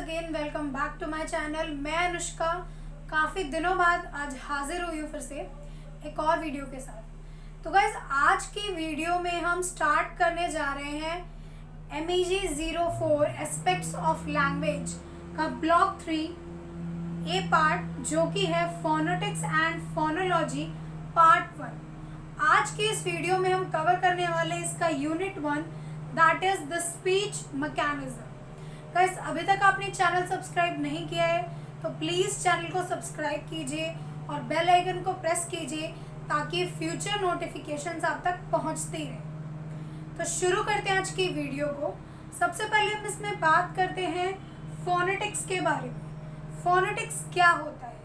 Again welcome back to my channel. मैं अनुष्का काफ़ी दिनों बाद आज हाजिर हुई हूँ फिर से एक और वीडियो के साथ। तो गाइज आज की वीडियो में हम स्टार्ट करने जा रहे हैं MEG 04 एस्पेक्ट्स ऑफ लैंग्वेज का ब्लॉक 3 ए पार्ट, जो कि है फोनेटिक्स एंड फोनोलॉजी पार्ट 1। आज की इस वीडियो में हम कवर करने वाले इसका unit 1, that is the speech mechanism. Guys अभी तक आपने चैनल सब्सक्राइब नहीं किया है तो प्लीज़ चैनल को सब्सक्राइब कीजिए और बेल आइकन को प्रेस कीजिए ताकि फ्यूचर नोटिफिकेशंस आप तक पहुंचती रहे। तो शुरू करते हैं आज की वीडियो को। सबसे पहले हम इसमें बात करते हैं फोनेटिक्स के बारे में। फोनेटिक्स क्या होता है?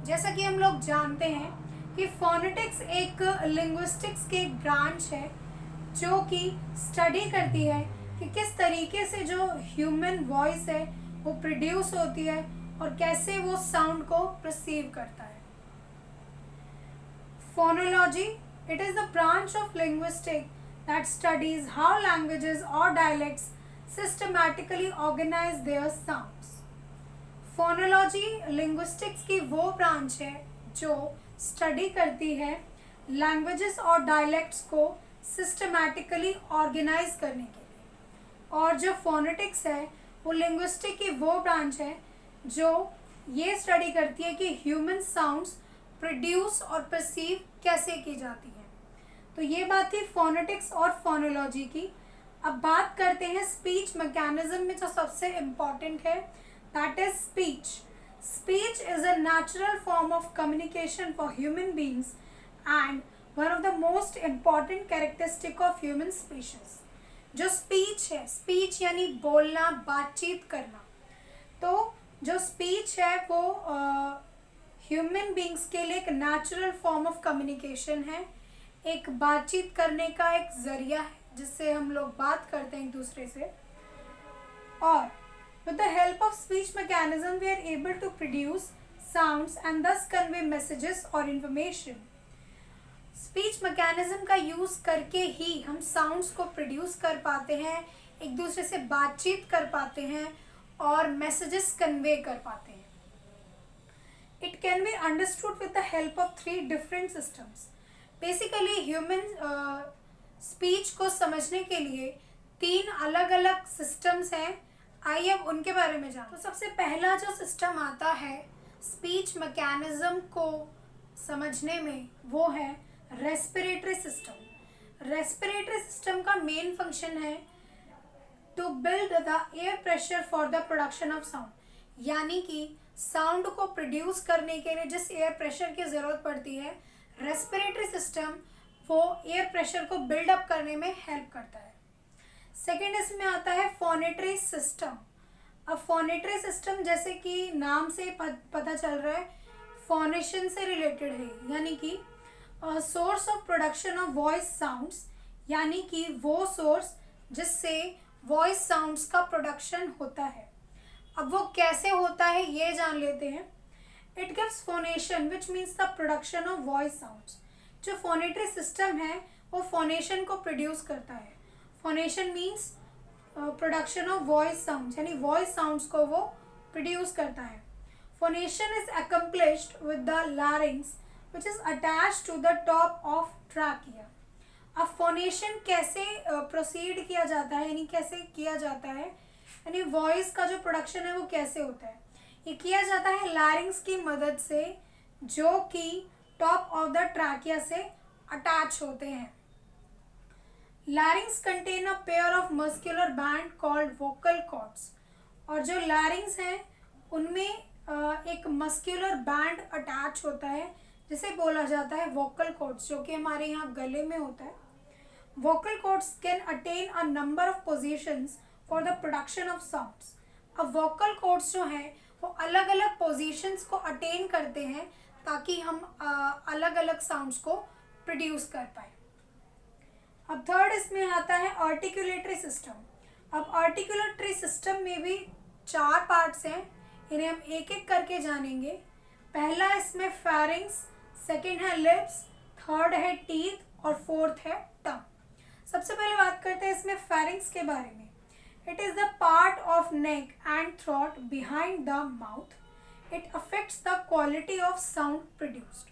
जैसा कि हम लोग जानते हैं कि फोनेटिक्स एक लिंग्विस्टिक्स की एक ब्रांच है जो कि स्टडी करती है कि किस तरीके से जो ह्यूमन वॉइस है वो प्रोड्यूस होती है और कैसे वो साउंड को परसीव करता है। Phonology, it is the branch of linguistic that studies how languages और dialects systematically organize their sounds. Phonology linguistics की वो ब्रांच है जो स्टडी करती है लैंग्वेजेस और डायलेक्ट्स को सिस्टमैटिकली ऑर्गेनाइज करने के लिए। और जो फोनेटिक्स है वो लिंग्विस्टिक की वो ब्रांच है जो ये स्टडी करती है कि ह्यूमन साउंड्स प्रोड्यूस और परसीव कैसे की जाती हैं। तो ये बात थी फोनेटिक्स और फोनोलॉजी की। अब बात करते हैं स्पीच मैकेनिज्म में जो सबसे इम्पॉर्टेंट है, that is speech. Speech is a natural form of communication for human beings and one of the most important characteristic of human species. जो स्पीच है, स्पीच यानी बोलना, बातचीत करना, तो जो स्पीच है वो ह्यूमन बींग्स के लिए एक नेचुरल फॉर्म ऑफ कम्युनिकेशन है, एक बातचीत करने का एक जरिया है जिससे हम लोग बात करते हैं एक दूसरे से। और with the help of speech mechanism we are able to produce sounds and thus convey messages or information। Speech mechanism का यूज़ करके ही हम साउंड्स को प्रोड्यूस कर पाते हैं, एक दूसरे से बातचीत कर पाते हैं और मैसेजेस कन्वे कर पाते हैं। It can be understood with the help of 3 different systems. Basically human speech को समझने के लिए 3 अलग अलग सिस्टम्स हैं। आइए अब उनके बारे में जान। तो सबसे पहला जो सिस्टम आता है स्पीच मैकेनिज्म को समझने में वो है रेस्पिरेटरी सिस्टम। रेस्पिरेटरी सिस्टम का मेन फंक्शन है to build the air pressure for the production of sound, यानी कि साउंड को प्रोड्यूस करने के लिए जिस एयर प्रेशर की ज़रूरत पड़ती है, रेस्पिरेटरी सिस्टम वो एयर प्रेशर को बिल्डअप करने में हेल्प करता है। सेकेंड इसमें आता है फोनेटरी सिस्टम। अब फोनेटरी सिस्टम जैसे कि नाम से पता चल रहा है फोनेशन से रिलेटेड है, यानी कि source of production of voice sounds, यानी कि वो सोर्स जिससे वॉइस साउंड्स का प्रोडक्शन होता है। अब वो कैसे होता है ये जान लेते हैं। It gives phonation which means the production of voice sounds. जो फोनेटरी सिस्टम है वो फोनेशन को प्रोड्यूस करता है। Phonation means production of voice sounds, यानी वॉइस साउंड्स को वो प्रोड्यूस करता है। Phonation is accomplished with the larynx which is attached to the top of trachea। अब फोनेशन कैसे प्रोसीड किया जाता है, यानी कैसे किया जाता है, यानी वॉइस का जो प्रोडक्शन है वो कैसे होता है, ये किया जाता है लैरिंग्स की मदद से जो कि टॉप ऑफ द ट्रैकिया से अटैच होते हैं। लैरिंग्स contain a pair of muscular band called vocal cords. और जो लैरिंग्स हैं उनमें एक मस्कुलर बैंड अटैच होता है जिसे बोला जाता है वोकल कॉर्ड्स, जो कि हमारे यहाँ गले में होता है। Vocal cords can attain a number of positions for the production of sounds. अब वोकल कॉर्ड्स जो हैं वो अलग अलग पोजीशंस को अटेन करते हैं ताकि हम अलग अलग साउंड्स को प्रोड्यूस कर पाए। अब थर्ड इसमें आता है आर्टिकुलेटरी सिस्टम। अब आर्टिकुलेटरी सिस्टम में भी 4 पार्ट्स हैं, इन्हें हम एक एक करके जानेंगे। पहला इसमें फेरिंग्स, सेकंड है लिप्स, थर्ड है टीथ और फोर्थ है टंग। सबसे पहले बात करते हैं इसमें फेरिंग्स के बारे में। It is the part of neck and throat behind the mouth. It affects the quality of sound produced.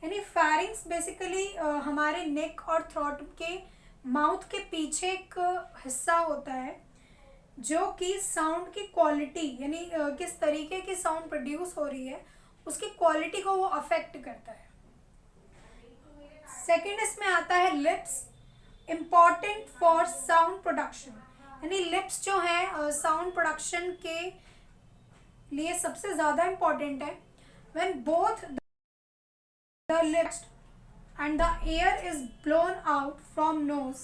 यानी फेरिंग्स बेसिकली हमारे नेक और थ्रोट के माउथ के पीछे एक हिस्सा होता है जो कि साउंड की क्वालिटी यानी किस तरीके की साउंड प्रोड्यूस हो रही है उसकी क्वालिटी को वो अफेक्ट करता है. सेकेंड इसमें आता है lips, important for sound production. यानी लिप्स जो है साउंड प्रोडक्शन के लिए सबसे ज़्यादा इम्पॉर्टेंट है. When both the lips and the air is blown out from nose,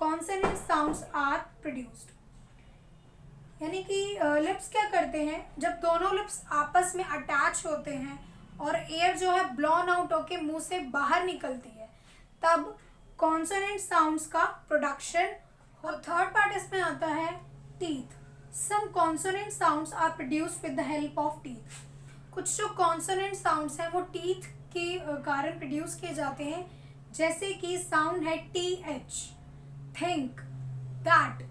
consonant sounds are produced. यानी कि लिप्स क्या करते हैं, जब दोनों लिप्स आपस में अटैच होते हैं और एयर जो है ब्लोन आउट होके मुंह से बाहर निकलती है तब कॉन्सोनेंट साउंड्स का प्रोडक्शन. और थर्ड पार्ट इसमें आता है teeth. Some consonant sounds are produced with the help of teeth. कुछ जो कॉन्सोनेंट साउंड्स हैं वो टीथ के कारण प्रोड्यूस किए जाते हैं. जैसे कि साउंड है TH, थिंक, दैट.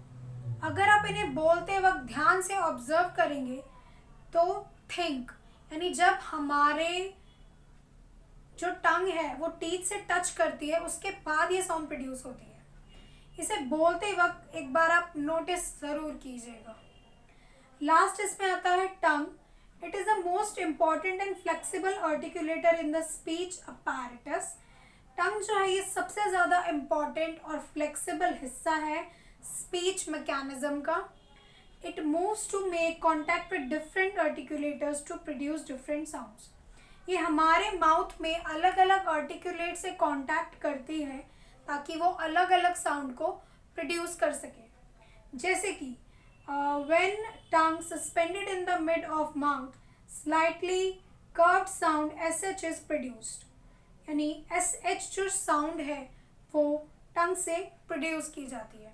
अगर आप इन्हें बोलते वक्त ध्यान से ऑब्जर्व करेंगे तो थिंक यानी जब हमारे जो टंग है वो टीथ से टच करती है उसके बाद ये साउंड प्रोड्यूस होती है. इसे बोलते वक्त एक बार आप नोटिस ज़रूर कीजिएगा. लास्ट इसमें आता है tongue. It is the most important and flexible articulator in the speech apparatus. Tongue जो है ये सबसे ज़्यादा इम्पॉर्टेंट और फ्लेक्सिबल हिस्सा है स्पीच मैकेनिज्म का. It moves to make contact with different articulators to produce different sounds. ये हमारे माउथ में अलग अलग आर्टिकुलेट से कॉन्टैक्ट करती है ताकि वो अलग अलग साउंड को प्रोड्यूस कर सके. जैसे कि when tongue suspended in the mid of mouth slightly curved sound SH is produced. यानी SH जो साउंड है वो टंग से प्रोड्यूस की जाती है.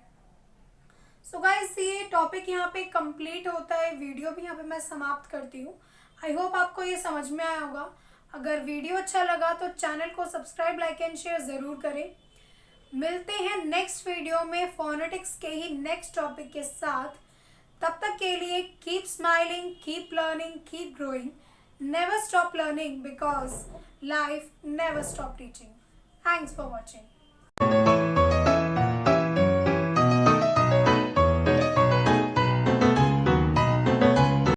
सो गाइस ये टॉपिक यहाँ पे कंप्लीट होता है. वीडियो भी यहाँ पे मैं समाप्त करती हूँ. आई होप आपको ये समझ में आया होगा. अगर वीडियो अच्छा लगा तो चैनल को सब्सक्राइब, लाइक एंड शेयर ज़रूर करें. मिलते हैं नेक्स्ट वीडियो में फोनेटिक्स के ही नेक्स्ट टॉपिक के साथ. तब तक के लिए keep smiling, keep learning, keep growing, never stop learning because life never stop teaching. Thanks for watching.